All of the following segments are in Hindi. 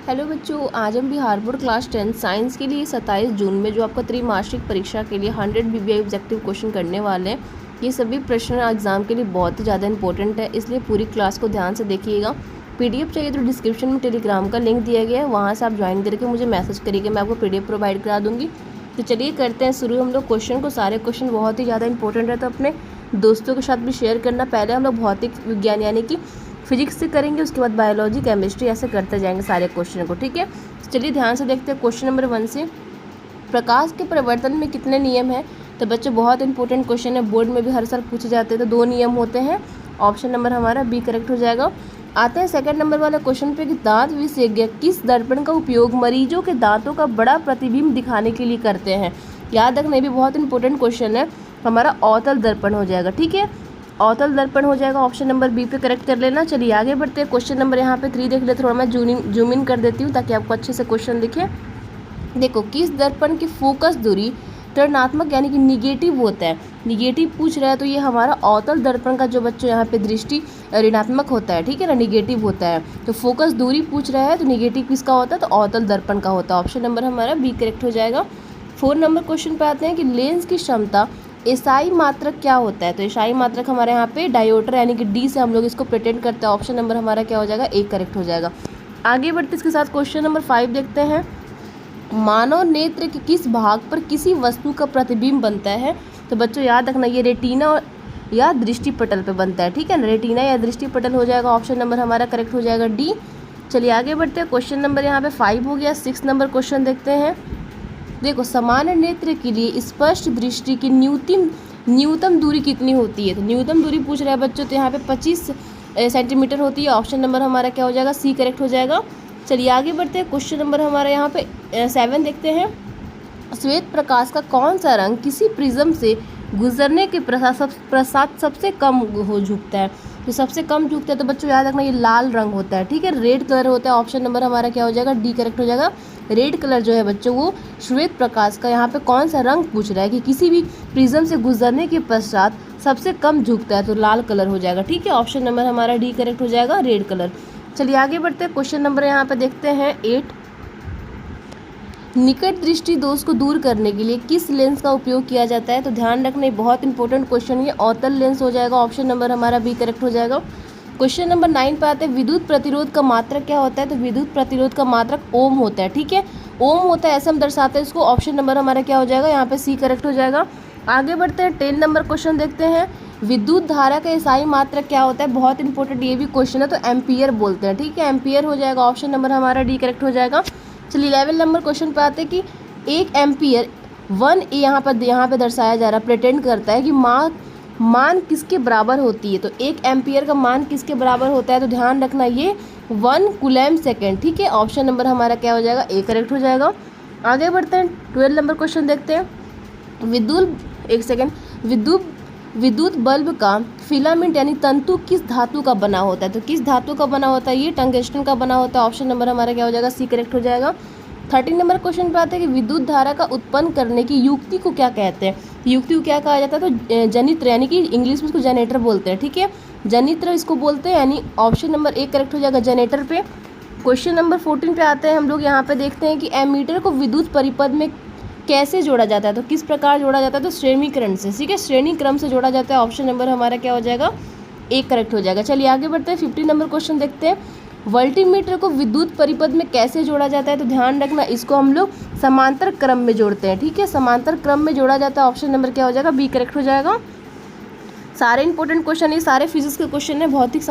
हेलो बच्चों, आज हम बिहार बोर्ड क्लास 10 साइंस के लिए 27 जून में जो आपका त्रिमासिक परीक्षा के लिए 100 बीबीआई ऑब्जेक्टिव क्वेश्चन करने वाले हैं। ये सभी प्रश्न एग्जाम के लिए बहुत ही ज़्यादा इंपॉर्टेंट है, इसलिए पूरी क्लास को ध्यान से देखिएगा। पीडीएफ चाहिए तो डिस्क्रिप्शन में टेलीग्राम का लिंक दिया गया है, वहाँ से आप ज्वाइन करके मुझे मैसेज करिएगा, मैं आपको पीडीएफ प्रोवाइड करा दूँगी। तो चलिए करते हैं शुरू हम लोग क्वेश्चन को। सारे क्वेश्चन बहुत ही ज़्यादा इंपॉर्टेंट है, तो अपने दोस्तों के साथ भी शेयर करना। पहले हम लोग भौतिक विज्ञान यानी कि फिजिक्स से करेंगे, उसके बाद बायोलॉजी, केमिस्ट्री, ऐसे करते जाएंगे सारे क्वेश्चन को, ठीक है। चलिए ध्यान से देखते हैं क्वेश्चन नंबर 1 से। प्रकाश के परिवर्तन में कितने नियम हैं? तो बच्चों बहुत इंपॉर्टेंट क्वेश्चन है, बोर्ड में भी हर साल पूछे जाते हैं। तो 2 नियम होते हैं, ऑप्शन नंबर हमारा बी करेक्ट हो जाएगा। आते हैं सेकंड नंबर वाले क्वेश्चन पे कि दांत विशेषज्ञ किस दर्पण का उपयोग मरीजों के दांतों का बड़ा प्रतिबिंब दिखाने के लिए करते हैं? याद रखना, ये भी बहुत इंपॉर्टेंट क्वेश्चन है, हमारा अवतल दर्पण हो जाएगा, ठीक है। अवतल दर्पण हो जाएगा, ऑप्शन नंबर बी पे करेक्ट कर लेना। चलिए आगे बढ़ते हैं। क्वेश्चन नंबर यहाँ पे 3 देख लेते, थोड़ा मैं जूम इन कर देती हूँ ताकि आपको अच्छे से क्वेश्चन दिखे। देखो, किस दर्पण की फोकस दूरी ऋणात्मक यानी कि निगेटिव होता है? निगेटिव पूछ रहा है, तो ये हमारा अवतल दर्पण का जो बच्चों यहाँ पे दृष्टि ऋणात्मक होता है, ठीक है ना, निगेटिव होता है। तो फोकस दूरी पूछ रहा है, तो निगेटिव किसका होता है? तो अवतल दर्पण का होता है। ऑप्शन नंबर हमारा बी करेक्ट हो जाएगा। 4 नंबर क्वेश्चन पे आते हैं कि लेंस की क्षमता एसआई मात्रक क्या होता है? तो एसआई मात्रक हमारे यहाँ पे डायोटर यानी कि डी से हम लोग इसको प्रिटेंड करते हैं। ऑप्शन नंबर हमारा क्या हो जाएगा? ए करेक्ट हो जाएगा। आगे बढ़ते इसके साथ क्वेश्चन नंबर 5 देखते हैं। मानव नेत्र के किस भाग पर किसी वस्तु का प्रतिबिंब बनता है? तो बच्चों याद रखना, ये रेटिना या दृष्टिपटल पे बनता है, ठीक है ना, रेटिना या दृष्टिपटल हो जाएगा। ऑप्शन नंबर हमारा करेक्ट हो जाएगा डी। चलिए आगे बढ़ते हैं। क्वेश्चन नंबर यहाँ पे 5 हो गया। 6 नंबर क्वेश्चन देखते हैं। देखो, सामान्य नेत्र के लिए स्पष्ट दृष्टि की न्यूनतम दूरी कितनी होती है? तो न्यूनतम दूरी पूछ रहा है बच्चों, तो यहाँ पे 25 सेंटीमीटर होती है। ऑप्शन नंबर हमारा क्या हो जाएगा? सी करेक्ट हो जाएगा। चलिए आगे बढ़ते हैं। क्वेश्चन नंबर हमारा यहाँ पे 7 देखते हैं। श्वेत प्रकाश का कौन सा रंग किसी प्रिज्म से गुजरने के पश्चात सबसे कम हो झुकता है? तो सबसे कम झुकता है, तो बच्चों याद रखना ये लाल रंग होता है, ठीक है, रेड कलर होता है। ऑप्शन नंबर हमारा क्या हो जाएगा? डी करेक्ट हो जाएगा। रेड कलर जो है बच्चों, वो श्वेत प्रकाश का यहाँ पे कौन सा रंग पूछ रहा है कि किसी भी प्रिज्म से गुजरने के पश्चात सबसे कम झुकता है, तो लाल कलर हो जाएगा, ठीक है। ऑप्शन नंबर हमारा डी करेक्ट हो जाएगा, रेड कलर। चलिए आगे बढ़ते हैं। क्वेश्चन नंबर यहाँ पे देखते हैं 8। निकट दृष्टि दोष को दूर करने के लिए किस लेंस का उपयोग किया जाता है? तो ध्यान रखना, बहुत इंपॉर्टेंट क्वेश्चन, ये अवतल लेंस हो जाएगा। ऑप्शन नंबर हमारा बी करेक्ट हो जाएगा। क्वेश्चन नंबर 9 पे आते हैं। विद्युत प्रतिरोध का मात्रक क्या होता है? तो विद्युत प्रतिरोध का मात्रक ओम होता है, ठीक है, ओम होता है, ऐसे हम दर्शाते हैं इसको। ऑप्शन नंबर हमारा क्या हो जाएगा? यहाँ पे सी करेक्ट हो जाएगा। आगे बढ़ते हैं। 10 नंबर क्वेश्चन देखते हैं। विद्युत धारा का एसआई मात्रक क्या होता है? बहुत इंपॉर्टेंट ये भी क्वेश्चन है, तो एम्पियर बोलते हैं, ठीक है, एम्पियर हो जाएगा। ऑप्शन नंबर हमारा डी करेक्ट हो जाएगा। चलिए 11 नंबर क्वेश्चन पे आते हैं कि 1 एम्पियर 1 यहाँ पे दर्शाया जा रहा है, प्रिटेंड करता है कि मान किसके बराबर होती है? तो 1 एम्पियर का मान किसके बराबर होता है? तो ध्यान रखना, ये 1 कूलम्ब सेकेंड, ठीक है। ऑप्शन नंबर हमारा क्या हो जाएगा? ए करेक्ट हो जाएगा। आगे बढ़ते हैं। 12 नंबर क्वेश्चन देखते हैं। विद्युत बल्ब का फिलामेंट यानी तंतु किस धातु का बना होता है? तो किस धातु का बना होता है? ये टंगस्टन का बना होता है। ऑप्शन नंबर हमारा क्या हो जाएगा? सी करेक्ट हो जाएगा। 13 नंबर क्वेश्चन पे आते हैं कि विद्युत धारा का उत्पन्न करने की युक्ति को क्या कहते हैं? युक्ति को क्या कहा जाता है? तो जनित्र यानी कि इंग्लिश में इसको जनरेटर बोलते हैं, ठीक है, जनित्र इसको बोलते हैं, यानी ऑप्शन नंबर ए करेक्ट हो जाएगा, जनरेटर पे। क्वेश्चन नंबर 14 पे आते हैं। हम लोग यहाँ पे देखते हैं कि एमीटर को विद्युत परिपथ में कैसे जोड़ा जाता है? तो किस प्रकार जोड़ा जाता है? तो श्रेणीकरण से, ठीक है, श्रेणी क्रम से जोड़ा जाता है। ऑप्शन नंबर हमारा क्या हो जाएगा? एक करेक्ट हो जाएगा। चलिए आगे बढ़ते हैं। 15 नंबर क्वेश्चन देखते हैं। वोल्टीमीटर को विद्युत परिपथ में कैसे जोड़ा जाता है? तो ध्यान रखना, इसको हम लोग समांतर क्रम में जोड़ते हैं, ठीक है, समांतर क्रम में जोड़ा जाता है। ऑप्शन नंबर क्या हो जाएगा? बी करेक्ट हो जाएगा। सारे इंपॉर्टेंट क्वेश्चन है, सारे फिजिक्स के क्वेश्चन है, भौतिक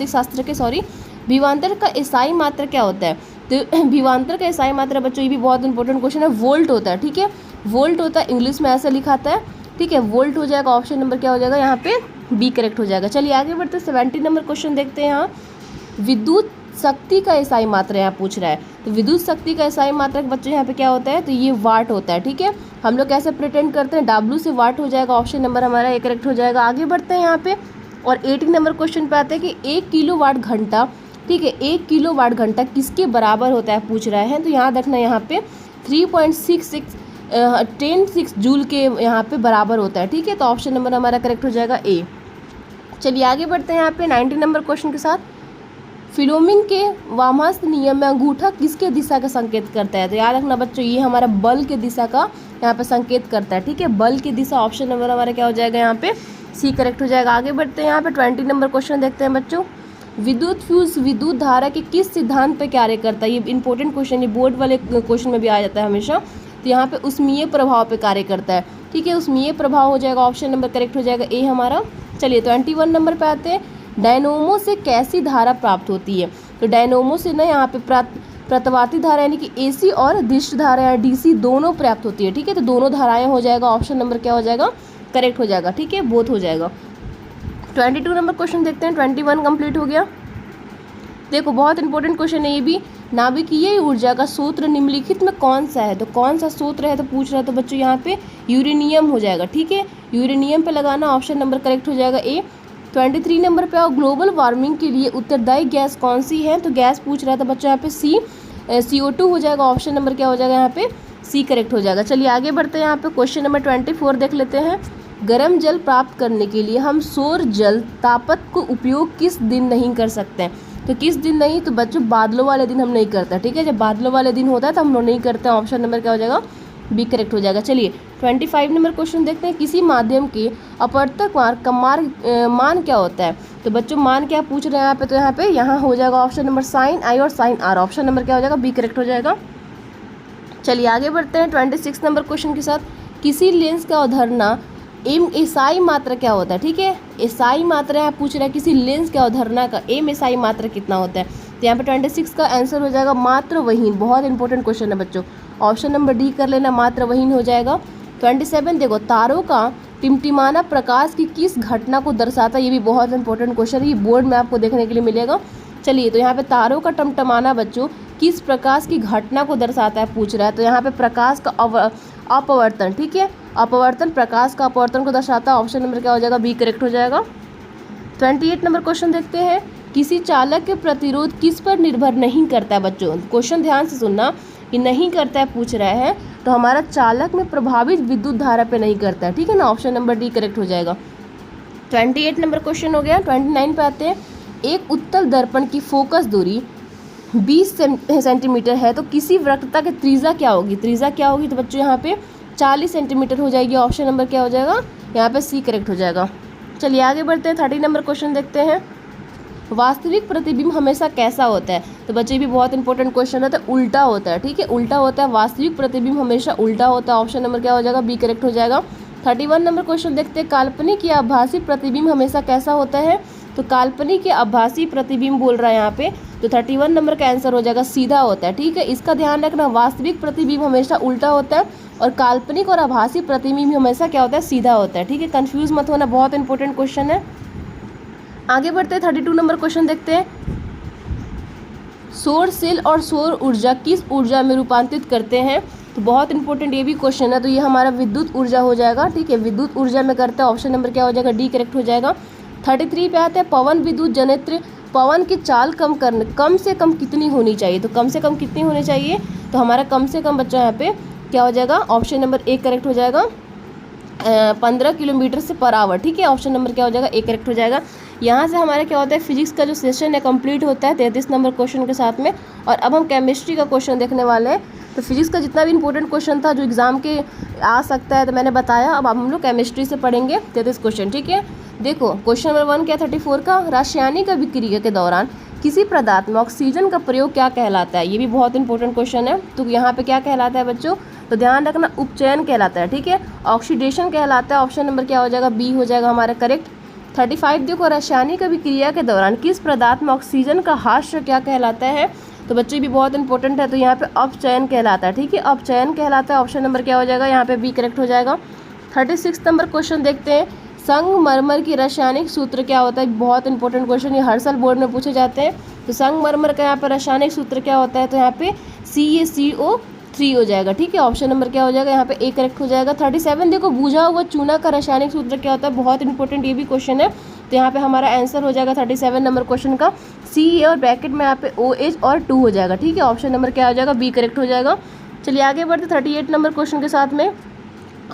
शास्त्र के, सॉरी। विभवांतर का एसआई मात्रा क्या होता है? तो विभवांतर का एसआई मात्रा बच्चों, ये भी बहुत इंपॉर्टेंट क्वेश्चन है, वोल्ट होता है, ठीक है, वोल्ट होता है, इंग्लिश में ऐसे लिखा आता है, ठीक है, वोल्ट हो जाएगा। ऑप्शन नंबर क्या हो जाएगा? यहाँ पे बी करेक्ट हो जाएगा। चलिए आगे बढ़ते 17 नंबर क्वेश्चन देखते हैं। यहाँ विद्युत शक्ति का एसआई मात्रा यहाँ पूछ रहा है, तो विद्युत शक्ति का एसआई मात्रक बच्चों यहाँ पे क्या होता है? तो ये वाट होता है, ठीक है, हम लोग कैसे प्रिटेंड करते हैं? डब्ल्यू से वाट हो जाएगा। ऑप्शन नंबर हमारा ए करेक्ट हो जाएगा। आगे बढ़ते हैं यहाँ पे और 18 नंबर क्वेश्चन पे आते हैं कि 1 किलोवाट घंटा, ठीक है, 1 किलोवाट घंटा किसके बराबर होता है पूछ रहा है? तो याद रखना, यहाँ पे 3.66 जूल के यहाँ पे बराबर होता है, ठीक है, तो ऑप्शन नंबर हमारा करेक्ट हो जाएगा ए। चलिए आगे बढ़ते हैं यहाँ पे 19 नंबर क्वेश्चन के साथ। फिलोमिंग के वामहस्त नियम में अंगूठा किसके दिशा का संकेत करता है? तो याद रखना बच्चों, ये हमारा बल के दिशा का यहाँ पे संकेत करता है। ठीक है, बल की दिशा ऑप्शन नंबर हमारा क्या हो जाएगा यहाँ पे? सी करेक्ट हो जाएगा। आगे बढ़ते हैं, यहाँ पे 20 नंबर क्वेश्चन देखते हैं बच्चों। विद्युत फ्यूज विद्युत धारा के किस सिद्धांत पे कार्य करता है? ये इंपॉर्टेंट क्वेश्चन, ये बोर्ड वाले क्वेश्चन में भी आ जाता है हमेशा। तो यहाँ पे उष्मीय प्रभाव पे कार्य करता है। ठीक है, उष्मीय प्रभाव हो जाएगा, ऑप्शन नंबर करेक्ट हो जाएगा ए हमारा। चलिए 21 नंबर पे आते हैं। डायनोमो से कैसी धारा प्राप्त होती है? तो डायनोमो से ना यहाँ पे प्रतवाती धारा यानी कि एसी और दिष्ट धारा या डीसी दोनों प्राप्त होती है। ठीक है, तो दोनों धाराएं हो जाएगा, ऑप्शन नंबर क्या हो जाएगा? करेक्ट हो जाएगा। ठीक है, बोथ हो जाएगा। 22 नंबर क्वेश्चन देखते हैं। 21 कंप्लीट हो गया। देखो बहुत इंपॉर्टेंट क्वेश्चन है ये भी। नाभिकीय ऊर्जा का सूत्र निम्नलिखित में कौन सा है? तो कौन सा सूत्र है तो पूछ रहा है, तो बच्चों यहाँ पे यूरेनियम हो जाएगा। ठीक है, यूरेनियम पे लगाना, ऑप्शन नंबर करेक्ट हो जाएगा ए। 23 नंबर पे आओ। ग्लोबल वार्मिंग के लिए उत्तरदायी गैस कौन सी है? तो गैस पूछ रहा था बच्चों यहाँ पे सी CO2 हो जाएगा, ऑप्शन नंबर क्या हो जाएगा यहाँ पे? सी करेक्ट हो जाएगा। चलिए आगे बढ़ते हैं, यहाँ पे क्वेश्चन नंबर 24 देख लेते हैं। गर्म जल प्राप्त करने के लिए हम सौर जल तापक को उपयोग किस दिन नहीं कर सकते हैं? तो किस दिन नहीं? तो बच्चों बादलों वाले दिन हम नहीं करते। ठीक है, जब बादलों वाले दिन होता है तो हम लोग नहीं करते हैं, ऑप्शन नंबर क्या हो जाएगा? बी करेक्ट हो जाएगा। चलिए 25 नंबर क्वेश्चन देखते हैं। किसी माध्यम के अपवर्तक मार्ग का मान क्या होता है? तो बच्चों मान क्या पूछ रहे हैं यहाँ पे? तो यहाँ हो जाएगा ऑप्शन नंबर साइन आई और साइन आर, ऑप्शन नंबर क्या हो जाएगा? बी करेक्ट हो जाएगा। चलिए आगे बढ़ते हैं 26 नंबर क्वेश्चन के साथ। किसी लेंस का अवधारणा एसआई मात्रा क्या होता है? ठीक है, एसआई मात्रा यहाँ पूछ रहा है किसी लेंस के अवधारणा का एसआई मात्रा कितना होता है? तो यहाँ पे 26 का आंसर हो जाएगा मात्रवहीन। बहुत इंपॉर्टेंट क्वेश्चन है बच्चों, ऑप्शन नंबर डी कर लेना, मात्रवहीन हो जाएगा। 27 देखो, तारों का टिमटिमाना प्रकाश की किस घटना को दर्शाता है? ये भी बहुत इंपॉर्टेंट क्वेश्चन है, ये बोर्ड में आपको देखने के लिए मिलेगा। चलिए तो यहाँ पे तारों का टिमटिमाना बच्चों किस प्रकाश की घटना को दर्शाता है पूछ रहा है। तो यहाँ पे प्रकाश का अपवर्तन। ठीक है, अपवर्तन, प्रकाश का अपवर्तन को दर्शाता है, ऑप्शन नंबर क्या हो जाएगा? बी करेक्ट हो जाएगा। 28 नंबर क्वेश्चन देखते हैं। किसी चालक के प्रतिरोध किस पर निर्भर नहीं करता है? बच्चों क्वेश्चन ध्यान से सुनना, कि नहीं करता है पूछ रहा है, तो हमारा चालक में प्रभावित विद्युत धारा पे नहीं करता है। ठीक है ना, ऑप्शन नंबर डी करेक्ट हो जाएगा। 28 नंबर क्वेश्चन हो गया। 29 पे आते हैं। एक उत्तल दर्पण की फोकस दूरी 20 सेंटीमीटर है, तो किसी वक्रता की त्रिज्या क्या होगी? त्रिज्या क्या होगी? तो बच्चों यहाँ पे 40 सेंटीमीटर हो जाएगी, ऑप्शन नंबर क्या हो जाएगा? यहाँ पे सी करेक्ट हो जाएगा। चलिए आगे बढ़ते हैं, 30 नंबर क्वेश्चन देखते हैं। वास्तविक प्रतिबिंब हमेशा कैसा होता है? तो बच्चे भी बहुत इंपॉर्टेंट क्वेश्चन है, तो उल्टा होता है। ठीक है, उल्टा होता है, वास्तविक प्रतिबिंब हमेशा उल्टा होता है, ऑप्शन नंबर क्या हो जाएगा? बी करेक्ट हो जाएगा। 31 नंबर क्वेश्चन देखते हैं। काल्पनिक या आभासी प्रतिबिंब हमेशा कैसा होता है? तो काल्पनिक या आभासी प्रतिबिंब बोल रहा है यहाँ पे, तो 31 नंबर का आंसर हो जाएगा सीधा होता है। ठीक है, इसका ध्यान रखना, वास्तविक प्रतिबिंब हमेशा उल्टा होता है और काल्पनिक और आभासी प्रतिबिंब हमेशा क्या होता है? सीधा होता है। ठीक है, कंफ्यूज मत होना, बहुत इंपॉर्टेंट क्वेश्चन है। आगे बढ़ते हैं, 32 नंबर क्वेश्चन देखते हैं। सौर सेल और सौर ऊर्जा किस ऊर्जा में रूपांतरित करते हैं? तो बहुत इंपॉर्टेंट ये भी क्वेश्चन है, तो ये हमारा विद्युत ऊर्जा हो जाएगा। ठीक है, विद्युत ऊर्जा में करते हैं, ऑप्शन नंबर क्या हो जाएगा? डी करेक्ट हो जाएगा। 33 पे आते हैं। पवन विद्युत जनरेटर, पवन की चाल कम से कम कितनी होनी चाहिए? तो कम से कम कितनी होनी चाहिए? तो हमारा कम से कम बच्चा यहाँ पे क्या हो जाएगा? ऑप्शन नंबर ए करेक्ट हो जाएगा, 15 किलोमीटर से पर आवर। ठीक है, ऑप्शन नंबर क्या हो जाएगा? ए करेक्ट हो जाएगा। यहाँ से हमारा क्या होता है? फिजिक्स का जो सेशन है कंप्लीट होता है 33 नंबर क्वेश्चन के साथ में। और अब हम केमिस्ट्री का क्वेश्चन देखने वाले हैं। तो फिजिक्स का जितना भी इंपॉर्टेंट क्वेश्चन था जो एग्जाम के आ सकता है, तो मैंने बताया। अब हम लोग केमिस्ट्री से पढ़ेंगे 33 क्वेश्चन। ठीक है, देखो क्वेश्चन नंबर 1 क्या 34 का, रासायनिक अभिक्रिया के दौरान किसी पदार्थ में ऑक्सीजन का प्रयोग क्या कहलाता है? ये भी बहुत इंपॉर्टेंट क्वेश्चन है। तो यहाँ पे क्या कहलाता है बच्चों? तो ध्यान रखना, उपचयन कहलाता है। ठीक है, ऑक्सीडेशन कहलाता है, ऑप्शन नंबर क्या हो जाएगा? बी हो जाएगा हमारा करेक्ट। 35 देखो, रासायनिक अभिक्रिया के दौरान किस पदार्थ में ऑक्सीजन का ह्रास क्या कहलाता है? तो बच्चे भी बहुत इंपॉर्टेंट है, तो यहाँ पे अपचयन कहलाता है। ठीक है, अपचयन कहलाता है, ऑप्शन नंबर क्या हो जाएगा? यहाँ पे बी करेक्ट हो जाएगा। 36 नंबर क्वेश्चन देखते हैं। संगमरमर की रासायनिक सूत्र क्या होता है? बहुत इंपॉर्टेंट क्वेश्चन, ये हर साल बोर्ड में पूछे जाते हैं। तो संगमरमर का यहाँ पर रासायनिक सूत्र क्या होता है? तो यहाँ पे CaCO3 हो जाएगा। ठीक है, ऑप्शन नंबर क्या हो जाएगा? यहाँ पे ए करेक्ट हो जाएगा। 37 देखो, बुझा हुआ चूना का रासायनिक सूत्र क्या होता है? बहुत इंपॉर्टेंट ये भी क्वेश्चन है, तो यहाँ पे हमारा आंसर हो जाएगा 37 नंबर क्वेश्चन का Ca और ब्रैकेट में यहाँ पे OH और 2 हो जाएगा। ठीक है, ऑप्शन नंबर क्या हो जाएगा? बी करेक्ट हो जाएगा। चलिए आगे बढ़ते 38 नंबर क्वेश्चन के साथ में।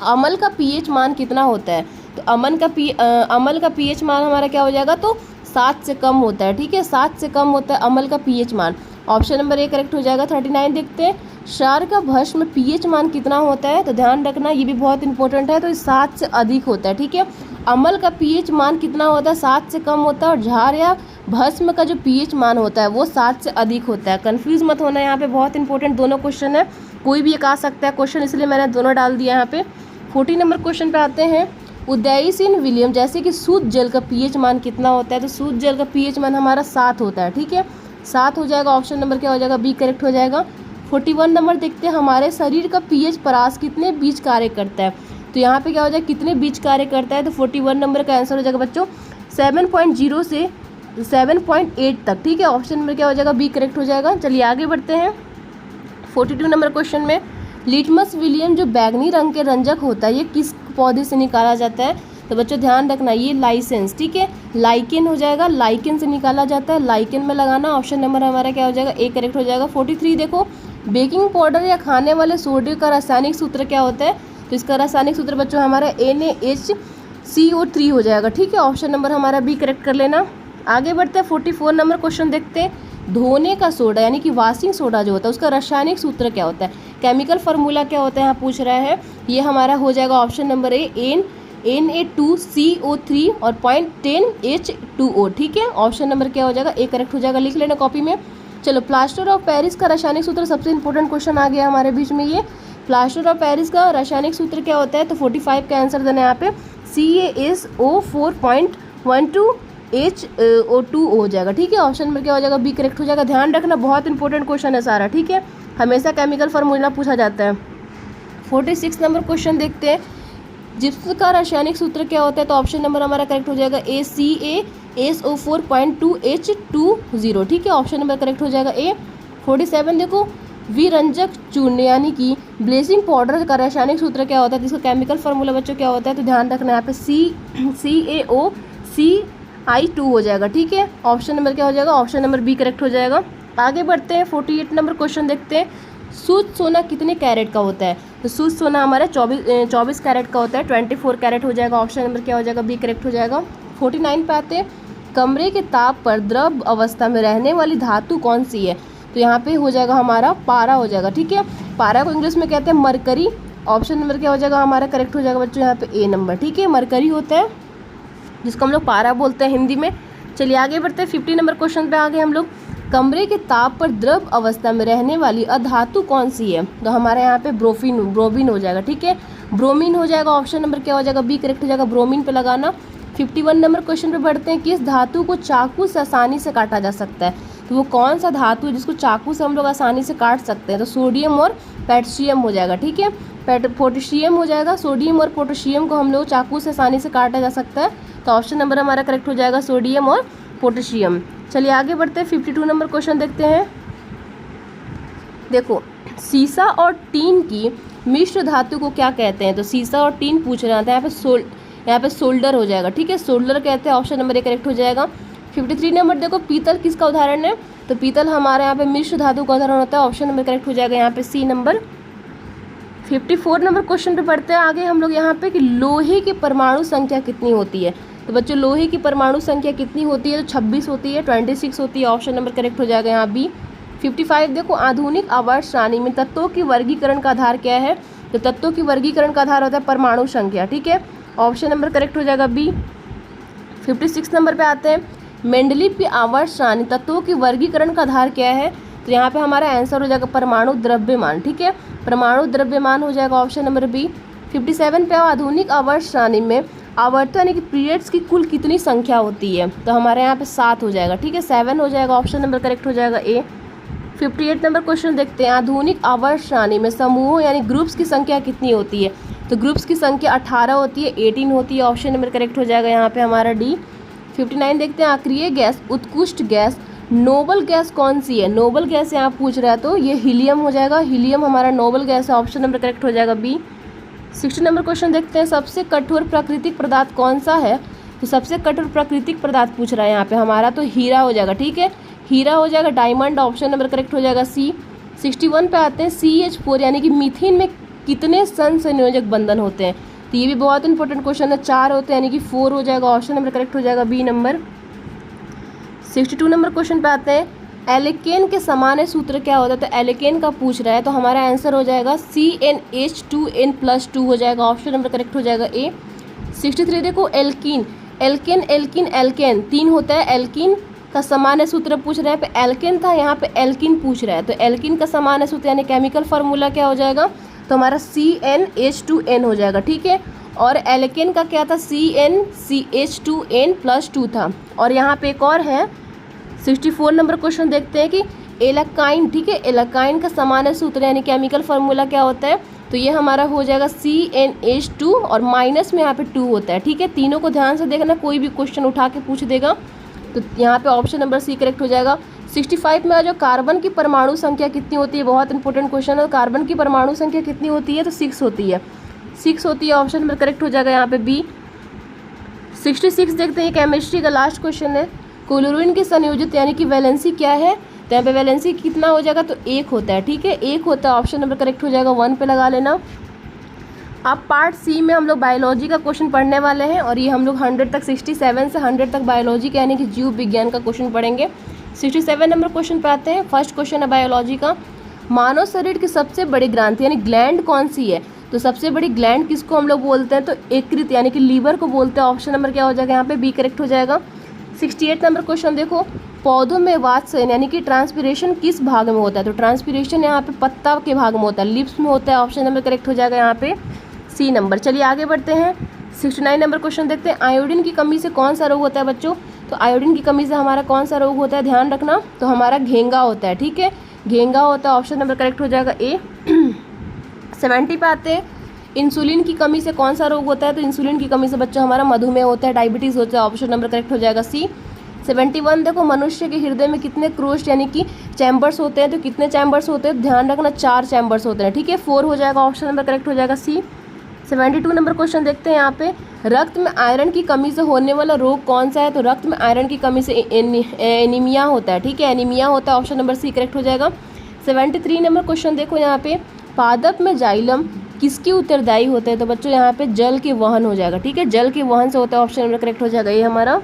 अम्ल का pH मान कितना होता है? तो अम्ल का pH मान हमारा क्या हो जाएगा? तो 7 से कम होता है, ठीक है, 7 से कम होता है अम्ल का पीएच मान। ऑप्शन नंबर ए करेक्ट हो जाएगा। 39 देखते हैं, क्षार का भस्म में पीएच मान कितना होता है, तो ध्यान रखना ये भी बहुत इंपॉर्टेंट है, तो 7 से अधिक होता है, ठीक है। अम्ल का पीएच मान कितना होता है, 7 से कम होता है, और क्षार या भस्म का जो पीएच मान होता है वो 7 से अधिक होता है। कंफ्यूज मत होना, यहाँ पे बहुत इंपॉर्टेंट दोनों क्वेश्चन है, कोई भी एक आ सकता है क्वेश्चन, इसलिए मैंने दोनों डाल दिया यहाँ पे। 40 नंबर क्वेश्चन पे आते हैं। उदयसीन विलियम, जैसे कि शुद्ध जल का पीएच मान कितना होता है, तो शुद्ध जल का पीएच मान हमारा 7 होता है, ठीक है, 7 हो जाएगा। ऑप्शन नंबर क्या हो जाएगा, बी करेक्ट हो जाएगा। 41 नंबर देखते हैं, हमारे शरीर का पीएच परास कितने बीज कार्य करता है, तो यहाँ पे क्या हो जाएगा, कितने बीज कार्य करता है, तो 41 नंबर का आंसर हो जाएगा बच्चों 7.0 से 7.8 तक, ठीक है। ऑप्शन नंबर क्या हो जाएगा, बी करेक्ट हो जाएगा। चलिए आगे बढ़ते हैं। 42 नंबर क्वेश्चन में, लिटमस विलियम जो बैगनी रंग के रंजक होता है ये किस पौधे से निकाला जाता है, तो बच्चों ध्यान रखना ये लाइसेंस, ठीक है, लाइकेन हो जाएगा, लाइकेन से निकाला जाता है, लाइकेन में लगाना। ऑप्शन नंबर हमारा क्या हो जाएगा, ए करेक्ट हो जाएगा। 43 देखो, बेकिंग पाउडर या खाने वाले सोडियम का रासायनिक सूत्र क्या होता है, तो इसका रासायनिक सूत्र बच्चों हमारा NaHCO3 हो जाएगा, ठीक है। ऑप्शन नंबर हमारा बी करेक्ट कर लेना। आगे बढ़ते हैं। 44 नंबर क्वेश्चन देखते हैं। धोने का सोडा यानी कि वॉशिंग सोडा जो होता है उसका रासायनिक सूत्र क्या होता है, केमिकल फार्मूला क्या होता है, यहाँ पूछ रहा है, ये हमारा हो जाएगा ऑप्शन नंबर ए Na2CO3 और 0.10H2O, ठीक है। ऑप्शन नंबर क्या हो जाएगा, ए करेक्ट हो जाएगा, लिख लेना कॉपी में। चलो, प्लास्टर ऑफ पेरिस का रासायनिक सूत्र, सबसे इंपॉर्टेंट क्वेश्चन आ गया हमारे बीच में, ये प्लास्टर ऑफ पेरिस का रासायनिक सूत्र क्या होता है, तो 45 का आंसर देना है यहाँ पे CaSO4.12HO2 हो जाएगा, ठीक है। ऑप्शन नंबर क्या हो जाएगा, बी करेक्ट हो जाएगा। ध्यान रखना बहुत इंपॉर्टेंट क्वेश्चन है सारा, ठीक है, हमेशा केमिकल फार्मूला पूछा जाता है। 46 नंबर क्वेश्चन देखते हैं। जिप्स का रासायनिक सूत्र क्या होता है, तो ऑप्शन नंबर हमारा करेक्ट हो जाएगा ACaSO4.2H20, ठीक है। ऑप्शन नंबर करेक्ट हो जाएगा ए। 47 देखो, विरंजक चूर्ण यानी कि ब्लीचिंग पाउडर का रासायनिक सूत्र क्या होता है, जिसका केमिकल फार्मूला बच्चों क्या होता है, तो ध्यान रखना यहाँ पे CaOCI2 हो जाएगा, ठीक है। ऑप्शन नंबर क्या हो जाएगा, ऑप्शन नंबर बी करेक्ट हो जाएगा। आगे बढ़ते हैं। 48 नंबर क्वेश्चन देखते हैं। शुद्ध सोना कितने कैरेट का होता है, तो शुद्ध सोना हमारा 24 कैरेट का होता है, 24 कैरेट हो जाएगा। ऑप्शन नंबर क्या हो जाएगा, बी करेक्ट हो जाएगा। 49 पे आते हैं। कमरे के ताप पर द्रव अवस्था में रहने वाली धातु कौन सी है, तो यहाँ पे हो जाएगा हमारा पारा हो जाएगा, ठीक है। पारा को इंग्लिश में कहते हैं मरकरी। ऑप्शन नंबर क्या हो जाएगा हमारा करेक्ट हो जाएगा बच्चों यहाँ पे ए नंबर, ठीक है, मरकरी होता है जिसको हम लोग पारा बोलते हैं हिंदी में। चलिए आगे बढ़ते हैं। 50 नंबर क्वेश्चन पे आ गए हम लोग। कमरे के ताप पर द्रव अवस्था में रहने वाली अधातु कौन सी है, तो हमारे यहाँ पे ब्रोमीन हो जाएगा, ठीक है, ब्रोमीन हो जाएगा। ऑप्शन नंबर क्या हो जाएगा, बी करेक्ट हो जाएगा, ब्रोमीन पे लगाना। 51 नंबर क्वेश्चन पे बढ़ते हैं। किस धातु को चाकू से आसानी से काटा जा सकता है, तो वो कौन सा धातु है जिसको चाकू से हम लोग आसानी से काट सकते हैं, तो सोडियम और पोटेशियम हो जाएगा, ठीक है, पोटेशियम हो जाएगा। सोडियम और पोटेशियम को हम लोग चाकू से आसानी से काटा जा सकता है, तो ऑप्शन नंबर हमारा करेक्ट हो जाएगा सोडियम और पोटेशियम। चलिए आगे बढ़ते हैं। 52 नंबर क्वेश्चन देखते हैं। देखो, सीसा और टीन की मिश्र धातु को क्या कहते हैं, तो सीसा और टीन पूछ रहे थे, यहाँ पे सोल्डर हो जाएगा, ठीक है, सोल्डर कहते हैं। ऑप्शन नंबर ए करेक्ट हो जाएगा। 53 नंबर देखो, पीतल किसका उदाहरण है, तो पीतल हमारे यहाँ पे मिश्र धातु का उदाहरण होता है। ऑप्शन नंबर करेक्ट हो जाएगा यहाँ पे सी नंबर। 54 नंबर क्वेश्चन पे पढ़ते हैं आगे हम लोग यहाँ पे कि लोहे की परमाणु संख्या कितनी होती है, तो बच्चों लोहे की परमाणु संख्या कितनी होती है, तो 26 होती है, 26 होती है। ऑप्शन नंबर करेक्ट हो जाएगा यहाँ बी। 55 देखो, आधुनिक आवर्त सारणी में तत्वों की वर्गीकरण का आधार क्या है, तो तत्वों की वर्गीकरण का आधार होता है परमाणु संख्या, ठीक है। ऑप्शन नंबर करेक्ट हो जाएगा बी। 56 नंबर पे आते हैं। मेंडलीव की आवर्त सारणी तत्वों की वर्गीकरण का आधार क्या है, तो यहाँ पे हमारा आंसर हो जाएगा परमाणु द्रव्यमान, ठीक है, परमाणु द्रव्यमान हो जाएगा। Option number B. 57 पे आधुनिक आवर्त सारणी में आवर्त यानी कि पीरियड्स की कुल कितनी संख्या होती है, तो हमारे यहाँ पे 7 हो जाएगा, ठीक है, 7 हो जाएगा। ऑप्शन नंबर करेक्ट हो जाएगा ए। 58 नंबर क्वेश्चन देखते हैं। आधुनिक आवर्त सारणी में समूहों यानी ग्रुप्स की संख्या कितनी होती है, तो ग्रुप्स की संख्या 18 होती है, 18 होती है। ऑप्शन नंबर करेक्ट हो जाएगा यहाँ पे हमारा डी। 59 देखते हैं। अक्रिय गैस, उत्कृष्ट गैस, नोबल गैस कौन सी है, नोबल गैस यहाँ पूछ रहा है तो ये हीलियम हो जाएगा, हीलियम हमारा नोबल गैस है। ऑप्शन नंबर करेक्ट हो जाएगा बी। 60 नंबर क्वेश्चन देखते हैं। सबसे कठोर प्राकृतिक पदार्थ कौन सा है, तो सबसे कठोर प्राकृतिक पदार्थ पूछ रहा है यहाँ पे हमारा, तो हीरा हो जाएगा, ठीक है, हीरा हो जाएगा, डायमंड। ऑप्शन नंबर करेक्ट हो जाएगा सी। 61 पे आते हैं। CH4 यानी कि मीथेन में कितने संयोजक बंधन होते हैं, तो ये भी बहुत इंपॉर्टेंट क्वेश्चन है, 4 होते हैं यानी कि 4 हो जाएगा। ऑप्शन नंबर करेक्ट हो जाएगा बी नंबर। 62 नंबर क्वेश्चन पे आते हैं, एल्केन के सामान्य सूत्र क्या होता है, तो एल्केन का पूछ रहा है, तो हमारा आंसर हो जाएगा CnH2n+2 हो जाएगा, ऑप्शन नंबर करेक्ट हो जाएगा ए। 63 देखो, एल्कीन, एल्केन एल्कीन एल्केन 3 होता है, एल्कीन का सामान्य सूत्र पूछ रहे हैं, पे एल्केन था, यहाँ पे एल्कीन पूछ रहा है, तो एल्कीन का सामान्य सूत्र यानी केमिकल फार्मूला क्या हो जाएगा, तो हमारा CnH2n हो जाएगा, ठीक है। और एल्केन का क्या था, CnCH2n+2 था। और यहाँ पे एक और है 64 नंबर क्वेश्चन देखते हैं कि एल्काइन, ठीक है, एल्काइन का सामान्य सूत्र यानी केमिकल फार्मूला क्या होता है, तो ये हमारा हो जाएगा CnH2 और माइनस में यहाँ पे 2 होता है, ठीक है। तीनों को ध्यान से देखना, कोई भी क्वेश्चन उठा के पूछ देगा, तो यहाँ पे ऑप्शन नंबर सी करेक्ट हो जाएगा। 65 में जो कार्बन की परमाणु संख्या कितनी होती है, बहुत इंपॉर्टेंट क्वेश्चन है, कार्बन की परमाणु संख्या कितनी होती है, तो 6 होती है, 6 होती है, ऑप्शन नंबर करेक्ट हो जाएगा यहाँ पे बी। 66 देखते हैं, केमिस्ट्री का लास्ट क्वेश्चन है, क्लोरीन की संयोजित यानी कि वैलेंसी क्या है, तो यहाँ पे वैलेंसी कितना हो जाएगा, तो 1 होता है, ठीक है, 1 होता है, ऑप्शन नंबर करेक्ट हो जाएगा 1 पे लगा लेना। अब पार्ट सी में हम लोग बायोलॉजी का क्वेश्चन पढ़ने वाले हैं, और ये हम लोग 100 तक 67 से 100 तक बायोलॉजी का यानी कि जीव विज्ञान का क्वेश्चन पढ़ेंगे। 67 नंबर क्वेश्चन पे आते हैं, फर्स्ट क्वेश्चन है बायोलॉजी का, मानव शरीर की सबसे बड़ी ग्रंथि यानी ग्लैंड कौन सी है, तो सबसे बड़ी ग्लैंड किसको हम लोग बोलते हैं, तो यकृत यानी कि लीवर को बोलते हैं, ऑप्शन नंबर क्या हो जाएगा यहाँ पे बी करेक्ट हो जाएगा। 68 नंबर क्वेश्चन देखो, पौधों में वात्सल्य यानी कि ट्रांसपीरेशन किस भाग में होता है, तो ट्रांसपीरेशन यहाँ पे पत्ता के भाग में होता है, लिप्स में होता है, ऑप्शन नंबर करेक्ट हो जाएगा यहाँ पे सी नंबर। चलिए आगे बढ़ते हैं, 69 नंबर क्वेश्चन देखते हैं, आयोडीन की कमी से कौन सा रोग होता है बच्चों, तो आयोडीन की कमी से हमारा कौन सा रोग होता है, ध्यान रखना, तो हमारा घेंगा होता है, ठीक है, घेंगा होता है, ऑप्शन नंबर करेक्ट हो जाएगा ए। 70 पे आते हैं, इंसुलिन की कमी से कौन सा रोग होता है, तो इंसुलिन की कमी से बच्चों हमारा मधुमेह होता है, डायबिटीज़ होता है, ऑप्शन नंबर करेक्ट हो जाएगा सी। 71 देखो, मनुष्य के हृदय में कितने क्रोस्ट यानी कि चैम्बर्स होते हैं, तो कितने चैम्बर्स होते हैं, ध्यान रखना 4 चैम्बर्स होते हैं, ठीक है, 4 हो जाएगा, ऑप्शन नंबर करेक्ट हो जाएगा सी। 72 नंबर क्वेश्चन देखते हैं यहाँ पे, रक्त में आयरन की कमी से होने वाला रोग कौन सा है, तो रक्त में आयरन की कमी से एनीमिया होता है, ठीक है, एनीमिया होता है, ऑप्शन नंबर सी करेक्ट हो जाएगा। 73 नंबर क्वेश्चन देखो यहाँ पे, पादप में जाइलम किसकी उत्तरदायी होते हैं, तो बच्चों यहाँ पे जल के वहन हो जाएगा, ठीक है, जल के वहन से होता है, ऑप्शन नंबर करेक्ट हो जाएगा ये हमारा।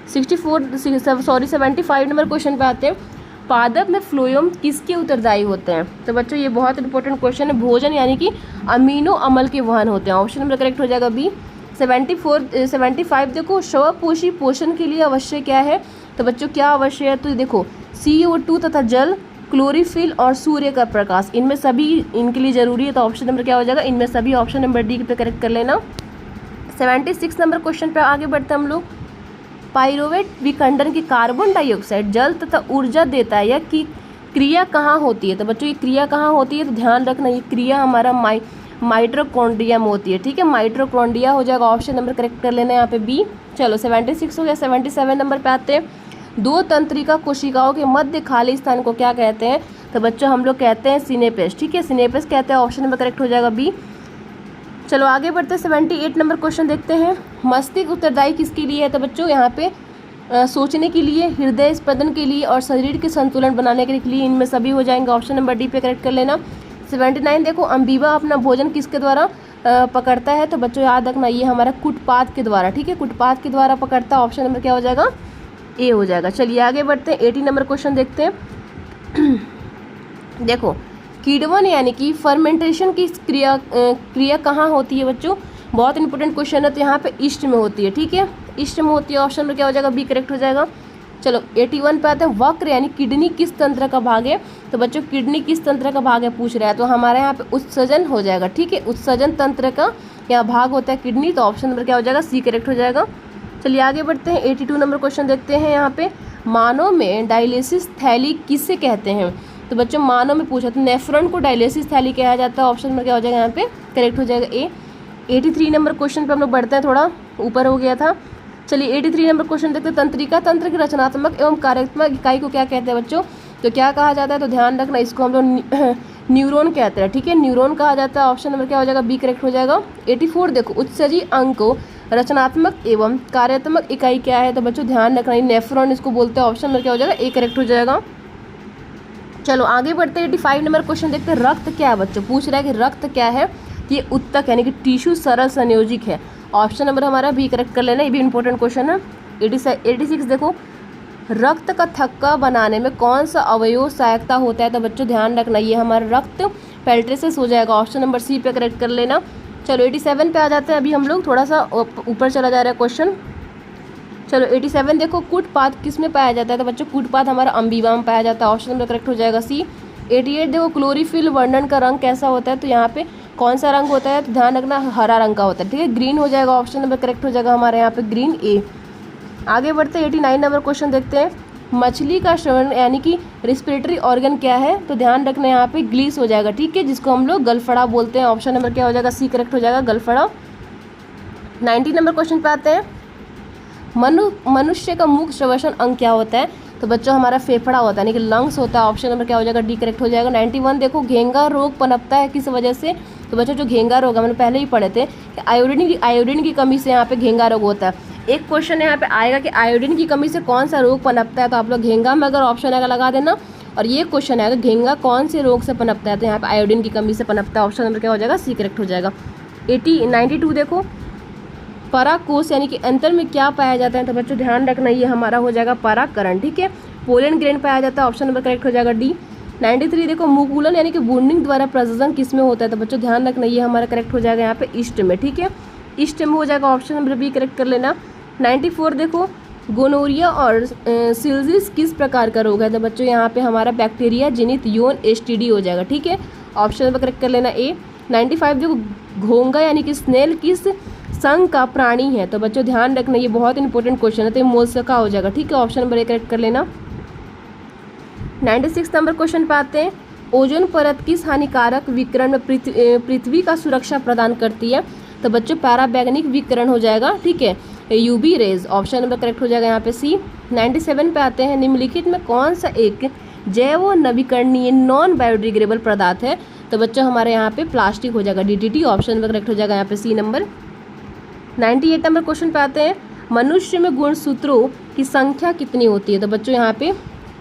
75 नंबर क्वेश्चन पे आते हैं, पादप में फ्लोएम किसके उत्तरदायी होते हैं, तो बच्चों ये बहुत इंपॉर्टेंट क्वेश्चन है, भोजन यानी कि अमीनो अम्ल के वहन होते हैं, ऑप्शन नंबर करेक्ट हो जाएगा बी। 75 देखो, स्वपोषी पोषण के लिए आवश्यक क्या है, तो बच्चों क्या आवश्यक है, तो देखो CO2 तथा जल, क्लोरोफिल और सूर्य का प्रकाश, इनमें सभी इनके लिए जरूरी है, तो ऑप्शन नंबर क्या हो जाएगा, इनमें सभी, ऑप्शन नंबर डी पे करेक्ट कर लेना। 76 नंबर क्वेश्चन पे आगे बढ़ते हैं हम लोग, पाइरोवेट विखंडन की कार्बन डाइऑक्साइड जल तथा ऊर्जा देता है, यह की क्रिया कहाँ होती है, तो बच्चों ये क्रिया कहाँ होती है, तो ध्यान रखना ये क्रिया हमारा माइटोकॉन्ड्रिया में होती है, ठीक है, माइटोकॉन्ड्रिया हो जाएगा, ऑप्शन नंबर करेक्ट कर लेना यहाँ पे बी। चलो 76 हो गया। 77 नंबर पे आते हैं, 2 तंत्रिका कोशिकाओं के मध्य खाली स्थान को क्या कहते हैं, तो बच्चों हम लोग कहते हैं सिनेपेस, ठीक है, सिनेपेस कहते हैं, ऑप्शन नंबर करेक्ट हो जाएगा बी। चलो आगे बढ़ते हैं, 78 नंबर क्वेश्चन देखते हैं, मस्तिष्क उत्तरदायी किसके लिए है, तो बच्चों यहाँ पे सोचने के लिए, हृदय स्पंदन के लिए और शरीर के संतुलन बनाने के लिए, इनमें सभी हो जाएंगे, ऑप्शन नंबर डी पे करेक्ट कर लेना। 79 देखो, अमीबा अपना भोजन किसके द्वारा पकड़ता है, तो बच्चों याद रखना ये हमारा कुटपाथ के द्वारा, ठीक है, कुटपाथ के द्वारा पकड़ता है, ऑप्शन नंबर क्या हो जाएगा, ए हो जाएगा। चलिए आगे बढ़ते हैं, 80 नंबर क्वेश्चन देखते हैं। देखो, कीड़वन यानी कि फर्मेंटेशन की क्रिया कहाँ होती है बच्चों, बहुत इंपॉर्टेंट क्वेश्चन है, तो यहाँ पे ईस्ट में होती है, ठीक है, ईस्ट में होती है, ऑप्शन में क्या हो जाएगा, बी करेक्ट हो जाएगा। चलो 81 पे आते हैं, वक्र यानी किडनी किस तंत्र का भाग है, तो बच्चों किडनी किस तंत्र का भाग है पूछ रहा है, तो हमारे यहाँ पे उत्सर्जन हो जाएगा, ठीक है, उत्सर्जन तंत्र का यहाँ भाग होता है किडनी, तो ऑप्शन नंबर क्या हो जाएगा, सी करेक्ट हो जाएगा। चलिए आगे बढ़ते हैं, 82 नंबर क्वेश्चन देखते हैं यहाँ पे, मानव में डायलिसिस थैली किससे कहते हैं, तो बच्चों मानव में पूछा तो नेफ्रॉन को डायलिसिस थैली कहा जाता है, ऑप्शन नंबर क्या हो जाएगा यहाँ पे करेक्ट हो जाएगा ए। 83 नंबर क्वेश्चन पे हम लोग बढ़ते हैं, थोड़ा ऊपर हो गया था। चलिए 83 नंबर क्वेश्चन देखते हैं, तंत्रिका तंत्र की रचनात्मक एवं कार्यात्मक इकाई को क्या कहते हैं बच्चों, तो क्या कहा जाता है, तो ध्यान रखना इसको हम लोग न्यूरॉन कहते हैं, ठीक है, न्यूरॉन कहा जाता है, ऑप्शन नंबर क्या हो जाएगा, बी करेक्ट हो जाएगा। 84 देखो, उत्सर्जी अंग को रचनात्मक एवं कार्यात्मक इकाई क्या है, तो बच्चों ध्यान रखना नेफ्रॉन इसको बोलते हैं, ऑप्शन नंबर क्या हो जाएगा, ए करेक्ट हो जाएगा। चलो आगे बढ़ते हैं, 85 नंबर क्वेश्चन देखते हैं, रक्त क्या है बच्चों, पूछ रहा है कि रक्त क्या है, ये उत्तक यानी कि टिश्यू सरल संयोजिक है, ऑप्शन नंबर हमारा बी करेक्ट कर लेना, ये भी इंपॉर्टेंट क्वेश्चन है। 86 देखो, रक्त का थक्का बनाने में कौन सा अवयव सहायकता होता है? तो बच्चों ध्यान रखना ये हमारा रक्त पेल्ट्रेसिस हो जाएगा, ऑप्शन नंबर सी पे करेक्ट कर लेना। चलो 87 पे आ जाते हैं। अभी हम लोग थोड़ा सा ऊपर चला जा रहा है क्वेश्चन। चलो 87 देखो, कूटपाद किस में पाया जाता है? तो बच्चों कूटपाद हमारा अम्बीबा में पाया जाता है, ऑप्शन नंबर करेक्ट हो जाएगा सी। 88 देखो, क्लोरोफिल वर्णन का रंग कैसा होता है? तो यहाँ पे कौन सा रंग होता है? तो ध्यान रखना हरा रंग का होता है, ठीक है, ग्रीन हो जाएगा, ऑप्शन नंबर करेक्ट हो जाएगा हमारे यहाँ पे ग्रीन ए। आगे बढ़ते हैं 89 नंबर क्वेश्चन देखते हैं। मछली का श्रवण यानी कि रिस्पिरेटरी ऑर्गन क्या है? तो ध्यान रखना यहाँ पे ग्लीस हो जाएगा, ठीक है, जिसको हम लोग गलफड़ा बोलते हैं, ऑप्शन नंबर क्या हो जाएगा? सी करेक्ट हो जाएगा, गलफड़ा। 90 नंबर क्वेश्चन पे आते हैं। मनुष्य का मुख्य श्वसन अंग क्या होता है? तो बच्चों हमारा फेफड़ा होता है, यानी कि लंग्स होता है, ऑप्शन नंबर क्या हो जाएगा? डी करेक्ट हो जाएगा। 91 देखो, घेंगा रोग पनपता है किस वजह से? तो बच्चों जो घेंगा रोग है, मैंने पहले ही पढ़े थे कि आयोडीन की कमी से यहाँ पे घेंगा रोग होता है। एक क्वेश्चन यहाँ पे आएगा कि आयोडीन की कमी से कौन सा रोग पनपता है? तो आप लोग घेंगा में अगर ऑप्शन आएगा लगा देना। और ये क्वेश्चन आएगा घेंगा कौन से रोग से पनपता है? तो यहाँ पे आयोडीन की कमी से पनपता है, ऑप्शन नंबर क्या हो जाएगा? सी करेक्ट हो जाएगा। 92 देखो, पराकोष यानी कि अंतर में क्या पाया जाता है? तो बच्चों ध्यान रखना ये हमारा हो जाएगा परागकण, ठीक है, पोलन ग्रेन पाया जाता है, ऑप्शन नंबर करेक्ट हो जाएगा डी। 93 देखो, मुकुलन यानी कि बूंदिंग द्वारा प्रजनन किस में होता है? तो बच्चों ध्यान रखना ये हमारा करेक्ट हो जाएगा यहाँ पे ईस्ट में, ठीक है, ईस्ट में हो जाएगा, ऑप्शन नंबर बी करेक्ट कर लेना। 94 देखो, गोनोरिया और सिल्जिस किस प्रकार का रोग है? तो बच्चों यहाँ पे हमारा बैक्टीरिया जनित यौन एसटीडी हो जाएगा, ठीक है, ऑप्शन नंबर करेक्ट कर लेना ए। 95 देखो, घोंगा यानी कि स्नेल किस संघ का प्राणी है? तो बच्चों ध्यान रखना ये बहुत इंपॉर्टेंट क्वेश्चन है, तो ये मोलस्का हो जाएगा, ठीक है, ऑप्शन नंबर ए करेक्ट कर लेना। 96 नंबर क्वेश्चन पे आते हैं। ओजोन परत किस हानिकारक विकिरण में पृथ्वी का सुरक्षा प्रदान करती है? तो बच्चों पैराबैंगनिक विकिरण हो जाएगा, ठीक है, UV rays, option number correct हो जाएगा यहाँ पे सी। 97 पे आते हैं। निम्नलिखित में कौन सा एक जैव नवीकरणीय नॉन बायोडिग्रेडेबल पदार्थ है? तो बच्चों हमारे यहाँ पे प्लास्टिक हो जाएगा, डीडीटी, ऑप्शन नंबर करेक्ट हो जाएगा यहाँ पे सी नंबर। 98 नंबर क्वेश्चन पे आते हैं। मनुष्य में गुणसूत्रों की संख्या कितनी होती है? तो बच्चों यहाँ पे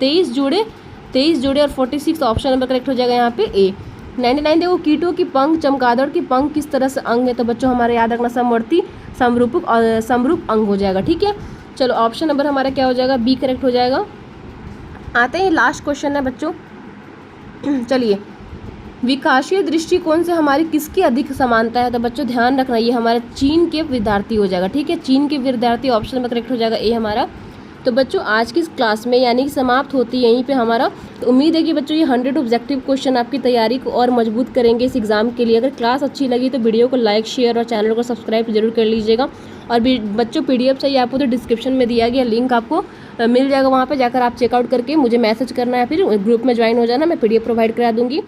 23 जोड़े और 46, ऑप्शन नंबर करेक्ट हो जाएगा यहाँ पे ए। 99 देखो, कीटों की पंख, चमगादड़ की पंख किस तरह से अंग है? तो बच्चों हमारे याद रखना समवर्ती समरूप अंग हो जाएगा, ठीक है। चलो ऑप्शन नंबर हमारा क्या हो जाएगा? बी करेक्ट हो जाएगा। आते हैं लास्ट क्वेश्चन है बच्चों। चलिए, विकासीय दृष्टिकोण से हमारी किसकी अधिक समानता है? तो बच्चों ध्यान रखना ये हमारे चीन के विद्यार्थी हो जाएगा, ठीक है, चीन के विद्यार्थी, ऑप्शन नंबर करेक्ट हो जाएगा ए हमारा। तो बच्चों आज की इस क्लास में यानी कि समाप्त होती है यहीं पे हमारा। तो उम्मीद है कि बच्चों ये 100 ऑब्जेक्टिव क्वेश्चन आपकी तैयारी को और मजबूत करेंगे इस एग्जाम के लिए। अगर क्लास अच्छी लगी तो वीडियो को लाइक, शेयर और चैनल को सब्सक्राइब जरूर कर लीजिएगा। और बच्चों PDF चाहिए आपको तो डिस्क्रिप्शन में दिया गया लिंक आपको मिल जाएगा, वहाँ पर जाकर आप चेकआउट करके मुझे मैसेज करना है, फिर ग्रुप में ज्वाइन हो जाना, मैं PDF प्रोवाइड करा दूँगी।